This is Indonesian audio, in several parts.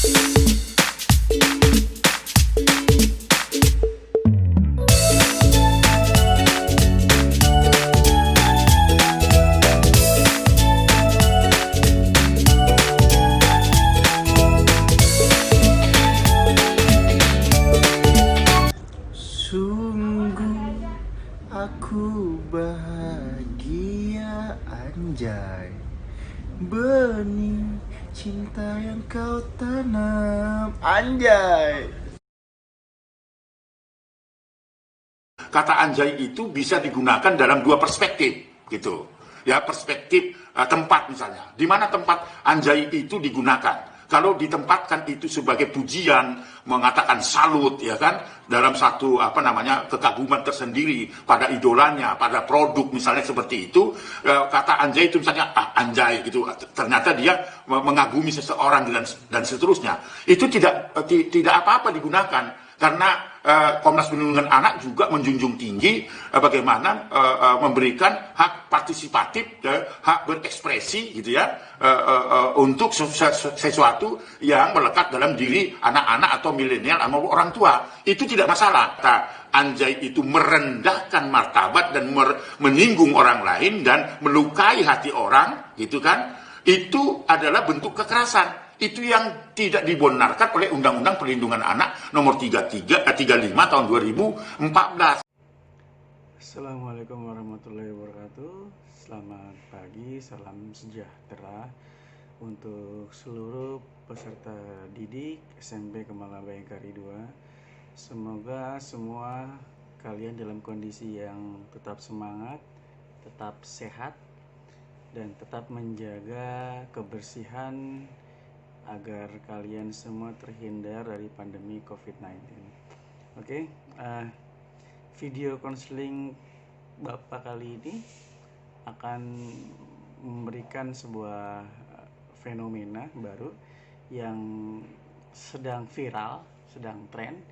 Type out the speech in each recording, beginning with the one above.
Sungguh aku bahagia, anjay. Benih cinta yang kau tanam, anjay. Kata anjay itu bisa digunakan dalam dua perspektif, gitu. Ya, perspektif tempat misalnya. Di mana tempat anjay itu digunakan? Kalau ditempatkan itu sebagai pujian, mengatakan salut, ya kan, dalam satu kekaguman tersendiri pada idolanya, pada produk misalnya seperti itu, kata anjay itu misalnya anjay gitu, ternyata dia mengagumi seseorang dan seterusnya. Itu tidak apa-apa digunakan karena Komnas Perlindungan Anak juga menjunjung tinggi bagaimana memberikan hak partisipatif, hak berekspresi gitu ya, untuk sesuatu yang melekat dalam diri anak-anak atau milenial atau orang tua. Itu tidak masalah. Anjay itu merendahkan martabat dan menyinggung orang lain dan melukai hati orang, gitu kan? Itu adalah bentuk kekerasan. Itu yang tidak dibenarkan oleh Undang-Undang Perlindungan Anak nomor 35 tahun 2014. Assalamualaikum warahmatullahi wabarakatuh. Selamat pagi, salam sejahtera untuk seluruh peserta didik SMP Kemala Bayangkari 2. Semoga semua kalian dalam kondisi yang tetap semangat, tetap sehat, dan tetap menjaga kebersihan agar kalian semua terhindar dari pandemi COVID-19. Oke, video konseling Bapak kali ini akan memberikan sebuah fenomena baru yang sedang viral, sedang tren,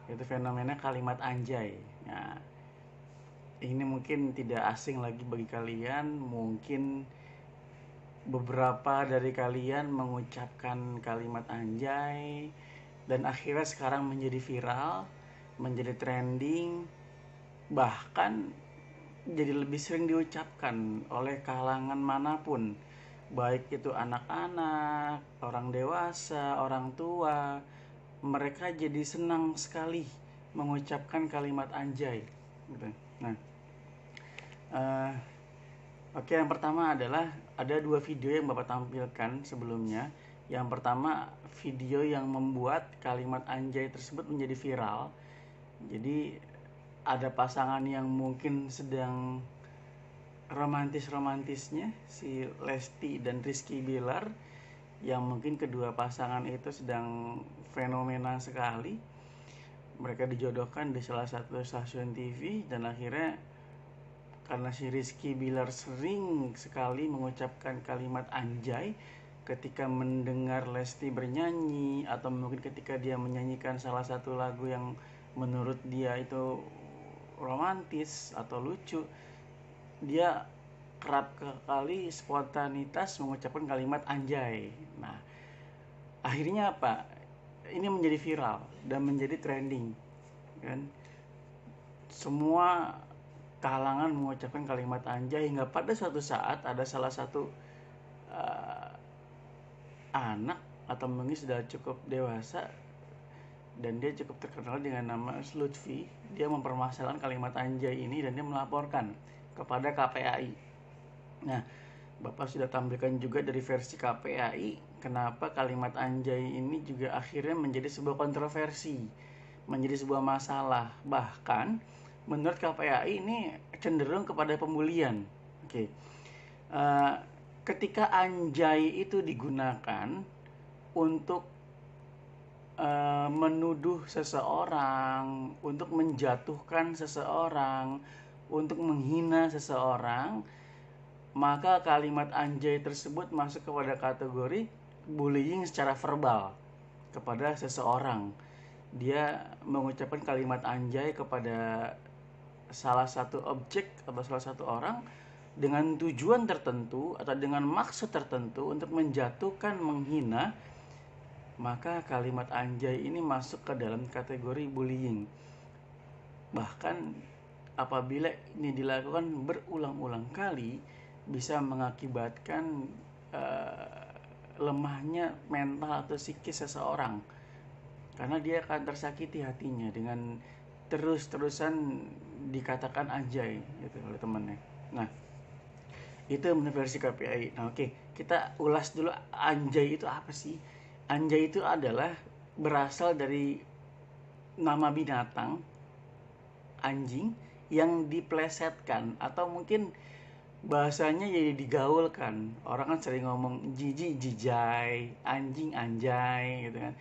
yaitu fenomena kalimat anjay. Nah, ini mungkin tidak asing lagi bagi kalian. Mungkin beberapa dari kalian mengucapkan kalimat anjay dan akhirnya sekarang menjadi viral, menjadi trending, bahkan jadi lebih sering diucapkan oleh kalangan manapun, baik itu anak-anak, orang dewasa, orang tua. Mereka jadi senang sekali mengucapkan kalimat anjay gitu. Nah, oke, yang pertama adalah ada dua video yang Bapak tampilkan sebelumnya. Yang pertama, video yang membuat kalimat anjay tersebut menjadi viral. Jadi ada pasangan yang mungkin sedang romantis-romantisnya, si Lesti dan Rizky Bilar, yang mungkin kedua pasangan itu sedang fenomena sekali. Mereka dijodohkan di salah satu stasiun TV dan akhirnya karena si Rizky Bilar sering sekali mengucapkan kalimat anjay ketika mendengar Lesti bernyanyi, atau mungkin ketika dia menyanyikan salah satu lagu yang menurut dia itu romantis atau lucu, dia kerap kali spontanitas mengucapkan kalimat anjay. Nah, akhirnya apa? Ini menjadi viral dan menjadi trending, kan? Semua kalangan mengucapkan kalimat anjay hingga pada suatu saat ada salah satu anak atau mungkin sudah cukup dewasa dan dia cukup terkenal dengan nama Lutfi. Dia mempermasalahkan kalimat anjay ini dan dia melaporkan kepada KPAI. Nah, Bapak sudah tampilkan juga dari versi KPAI kenapa kalimat anjay ini juga akhirnya menjadi sebuah kontroversi, menjadi sebuah masalah. Bahkan menurut KPAI ini cenderung kepada pembulian. Oke. Ketika anjay itu digunakan untuk menuduh seseorang, untuk menjatuhkan seseorang, untuk menghina seseorang, maka kalimat anjay tersebut masuk kepada kategori bullying secara verbal kepada seseorang. Dia mengucapkan kalimat anjay kepada salah satu objek atau salah satu orang dengan tujuan tertentu atau dengan maksud tertentu untuk menjatuhkan, menghina maka kalimat anjay ini masuk ke dalam kategori bullying. Bahkan apabila ini dilakukan berulang-ulang kali, bisa mengakibatkan lemahnya mental atau psikis seseorang, karena dia akan tersakiti hatinya dengan terus-terusan dikatakan anjay gitu oleh temannya. Nah, itu menurut versi KPI. Nah, oke, kita ulas dulu anjay itu apa sih? Anjay itu adalah berasal dari nama binatang anjing yang diplesetkan, atau mungkin bahasanya jadi digaulkan. Orang kan sering ngomong jijik jijai, anjing anjay gitu kan.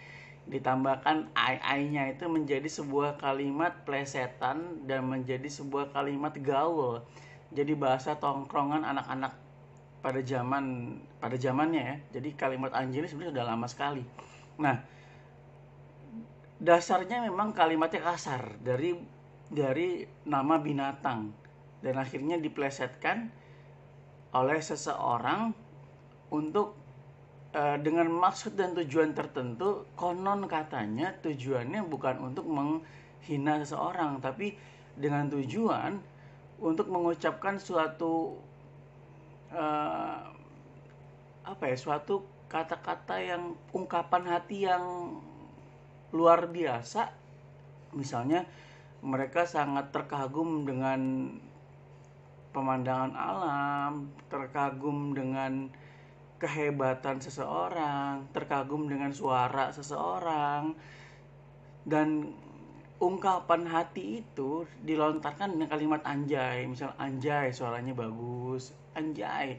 Ditambahkan ai-nya itu menjadi sebuah kalimat plesetan dan menjadi sebuah kalimat gaul. Jadi bahasa tongkrongan anak-anak pada zamannya ya. Jadi kalimat anjing ini sebenarnya sudah lama sekali. Nah, dasarnya memang kalimatnya kasar dari nama binatang, dan akhirnya diplesetkan oleh seseorang untuk dengan maksud dan tujuan tertentu. Konon katanya tujuannya bukan untuk menghina seseorang, tapi dengan tujuan untuk mengucapkan suatu suatu kata-kata yang ungkapan hati yang luar biasa. Misalnya mereka sangat terkagum dengan pemandangan alam, terkagum dengan kehebatan seseorang, terkagum dengan suara seseorang, dan ungkapan hati itu dilontarkan dengan kalimat anjay. Misal, anjay suaranya bagus, anjay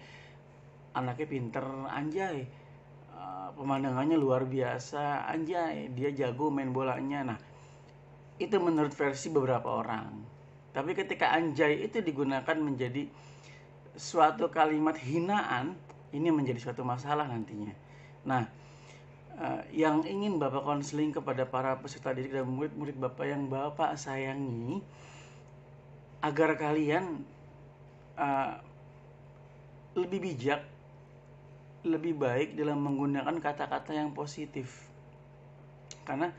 anaknya pinter, anjay pemandangannya luar biasa, anjay dia jago main bolanya. Nah, itu menurut versi beberapa orang. Tapi ketika anjay itu digunakan menjadi suatu kalimat hinaan, ini menjadi suatu masalah nantinya. Nah, yang ingin Bapak konseling kepada para peserta didik dan murid-murid Bapak yang Bapak sayangi, agar kalian lebih bijak, lebih baik dalam menggunakan kata-kata yang positif. Karena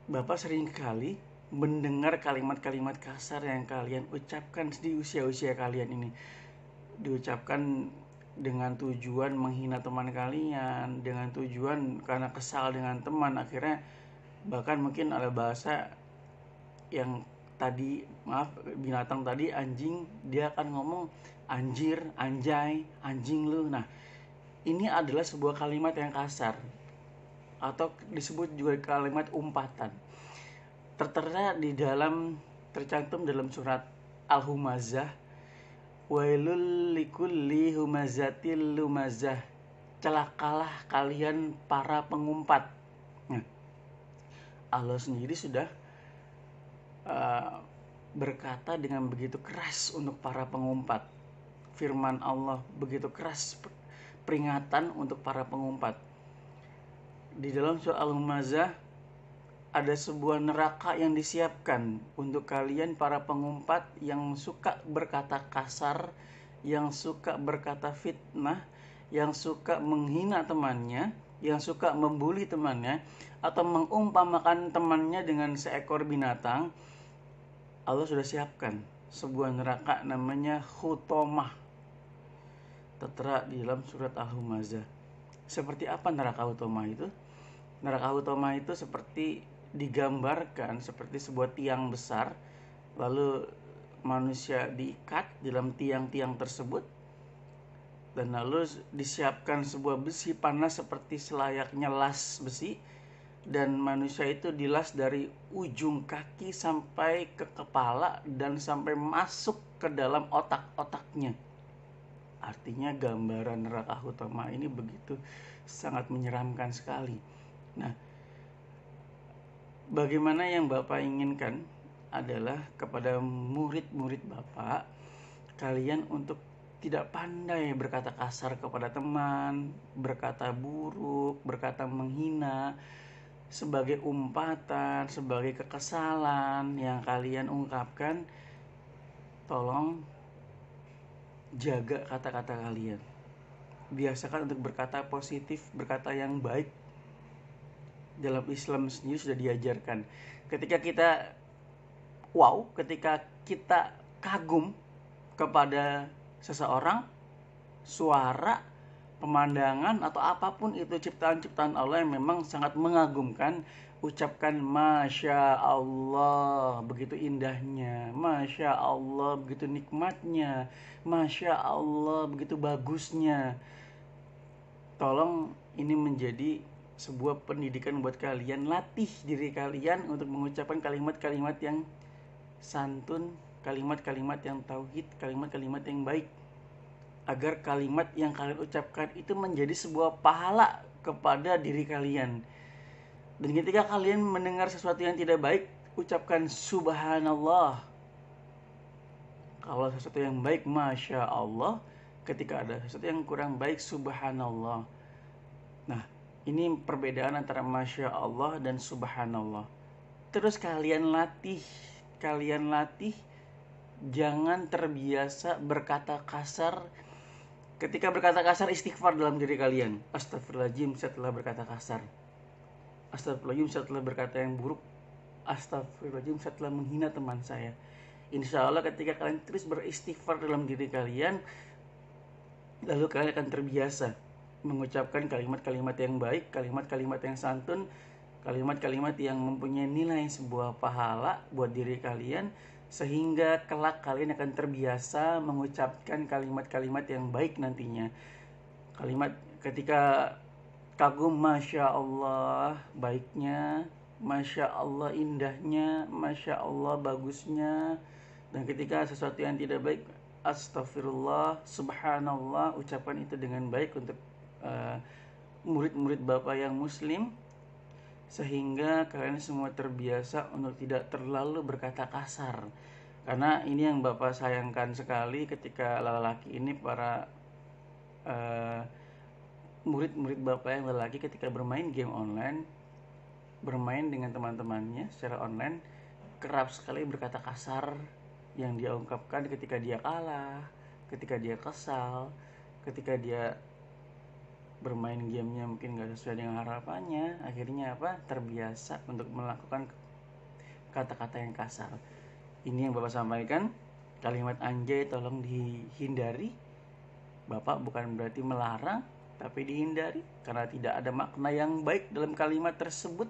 Bapak sering kali mendengar kalimat-kalimat kasar yang kalian ucapkan di usia-usia kalian ini, diucapkan dengan tujuan menghina teman kalian, dengan tujuan karena kesal dengan teman. Akhirnya bahkan mungkin ada bahasa yang tadi, binatang tadi anjing, dia akan ngomong anjir, anjay, anjing lu. Nah, ini adalah sebuah kalimat yang kasar, atau disebut juga kalimat umpatan. Tertera tercantum dalam surat Al-Humazah, wailul likulli humazatil lumazah, celakalah kalian para pengumpat. Nah, Allah sendiri sudah berkata dengan begitu keras untuk para pengumpat. Firman Allah begitu keras, peringatan untuk para pengumpat. Di dalam surah Al-Humazah ada sebuah neraka yang disiapkan untuk kalian para pengumpat yang suka berkata kasar, yang suka berkata fitnah, yang suka menghina temannya, yang suka membuli temannya, atau mengumpamakan temannya dengan seekor binatang. Allah sudah siapkan sebuah neraka namanya Hutomah, tertera di dalam surat Al-Humazah. Seperti apa neraka Hutomah itu? Neraka Hutomah itu seperti digambarkan seperti sebuah tiang besar, lalu manusia diikat dalam tiang-tiang tersebut, dan lalu disiapkan sebuah besi panas seperti selayaknya las besi, dan manusia itu dilas dari ujung kaki sampai ke kepala dan sampai masuk ke dalam otak-otaknya. Artinya gambaran neraka Hutomah ini begitu sangat menyeramkan sekali. Nah, bagaimana yang Bapak inginkan adalah kepada murid-murid Bapak, kalian untuk tidak pandai berkata kasar kepada teman, berkata buruk, berkata menghina, sebagai umpatan, sebagai kekesalan yang kalian ungkapkan. Tolong jaga kata-kata kalian. biasakan untuk berkata positif, berkata yang baik. Dalam Islam sendiri sudah diajarkan. Ketika kita kagum kepada seseorang, suara, pemandangan atau apapun itu ciptaan-ciptaan Allah yang memang sangat mengagumkan, ucapkan Masya Allah, begitu indahnya, Masya Allah, begitu nikmatnya, Masya Allah, begitu bagusnya. Tolong ini menjadi sebuah pendidikan buat kalian. Latih diri kalian untuk mengucapkan kalimat-kalimat yang santun, kalimat-kalimat yang tauhid, kalimat-kalimat yang baik, agar kalimat yang kalian ucapkan itu menjadi sebuah pahala kepada diri kalian. Dan ketika kalian mendengar sesuatu yang tidak baik, ucapkan subhanallah. Kalau sesuatu yang baik, Masya Allah. Ketika ada sesuatu yang kurang baik, subhanallah. Nah, ini perbedaan antara Masya Allah dan subhanallah. Terus kalian latih, jangan terbiasa berkata kasar. Ketika berkata kasar, istighfar dalam diri kalian. Astagfirullahaladzim, saya telah berkata kasar. Astagfirullahaladzim, saya telah berkata yang buruk. Astagfirullahaladzim, saya telah menghina teman saya. Insya Allah ketika kalian terus beristighfar dalam diri kalian, lalu kalian akan terbiasa mengucapkan kalimat-kalimat yang baik, kalimat-kalimat yang santun, kalimat-kalimat yang mempunyai nilai sebuah pahala buat diri kalian, sehingga kelak kalian akan terbiasa mengucapkan kalimat-kalimat yang baik nantinya. Kalimat ketika kagum, Masya Allah baiknya, Masya Allah indahnya, Masya Allah bagusnya. Dan ketika sesuatu yang tidak baik, Astagfirullah, Subhanallah, ucapan itu dengan baik untuk murid-murid Bapak yang muslim, sehingga kalian semua terbiasa untuk tidak terlalu berkata kasar. Karena ini yang Bapak sayangkan sekali ketika lelaki ini, para murid-murid Bapak yang lelaki ketika bermain game online, bermain dengan teman-temannya secara online, kerap sekali berkata kasar yang dia ungkapkan ketika dia kalah, ketika dia kesal, ketika dia bermain gamenya mungkin gak sesuai dengan harapannya. Akhirnya apa? Terbiasa untuk melakukan kata-kata yang kasar. Ini yang Bapak sampaikan. Kalimat anjay tolong dihindari. Bapak bukan berarti melarang, tapi dihindari, karena tidak ada makna yang baik dalam kalimat tersebut.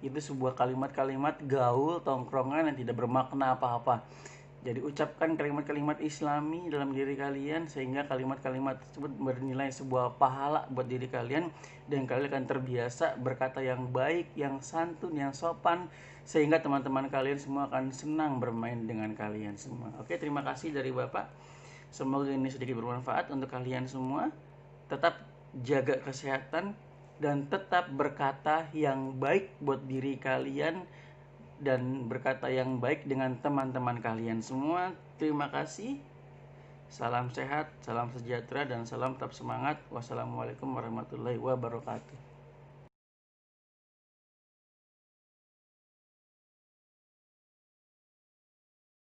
Itu sebuah kalimat-kalimat gaul, tongkrongan yang tidak bermakna apa-apa. Jadi ucapkan kalimat-kalimat islami dalam diri kalian, sehingga kalimat-kalimat tersebut bernilai sebuah pahala buat diri kalian, dan kalian akan terbiasa berkata yang baik, yang santun, yang sopan, sehingga teman-teman kalian semua akan senang bermain dengan kalian semua. Oke, terima kasih dari Bapak. Semoga ini sedikit bermanfaat untuk kalian semua. Tetap jaga kesehatan dan tetap berkata yang baik buat diri kalian, dan berkata yang baik dengan teman-teman kalian semua. Terima kasih. Salam sehat, salam sejahtera, dan salam tetap semangat. Wassalamualaikum warahmatullahi wabarakatuh.